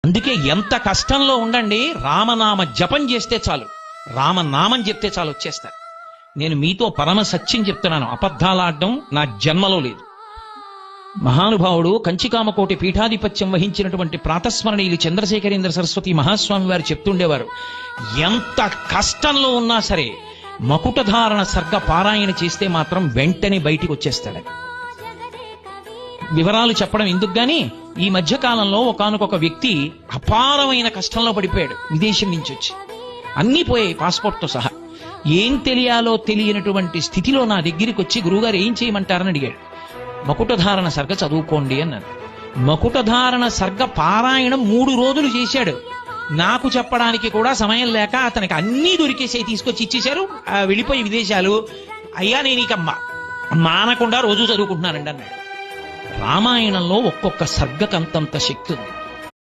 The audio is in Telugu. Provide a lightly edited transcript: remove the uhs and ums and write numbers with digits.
అందుకే ఎంత కష్టంలో ఉండండి, రామనామ జపం చేస్తే చాలు, రామనామం చెప్తే చాలు వచ్చేస్తారు. నేను మీతో పరమ సత్యం చెప్తున్నాను, అబద్ధాలాడడం నా జన్మలో లేదు. మహానుభావుడు కంచికామకోటి పీఠాధిపత్యం వహించినటువంటి ప్రాతస్మరణీయులు చంద్రశేఖరేంద్ర సరస్వతి మహాస్వామి వారు చెప్తుండేవారు, ఎంత కష్టంలో ఉన్నా సరే మకుటధారణ సర్గ పారాయణ చేస్తే మాత్రం వెంటనే బయటికి వచ్చేస్తాడని. వివరాలు చెప్పడం ఎందుకు గాని, ఈ మధ్య కాలంలో ఒకానొక వ్యక్తి అపారమైన కష్టంలో పడిపోయాడు. విదేశం నుంచి వచ్చి అన్నీ పోయాయి, పాస్పోర్ట్తో సహా. ఏం తెలియాలో తెలియనటువంటి స్థితిలో నా దగ్గరికి వచ్చి, గురువుగారు ఏం చేయమంటారని అడిగాడు. మకుటధారణ సర్గ చదువుకోండి అన్నాను. మకుటధారణ సర్గ పారాయణం 3 రోజులు చేశాడు. నాకు చెప్పడానికి కూడా సమయం లేక అతనికి అన్నీ దొరికేసాయి, తీసుకొచ్చి ఇచ్చేశారు. వెళ్ళిపోయి విదేశాలు. అయ్యా నేను ఇక మానకుండా రోజు చదువుకుంటున్నానండి అన్నాడు. రామాయణంలో ఒక్కొక్క సర్గకంతంత శక్తి ఉంది.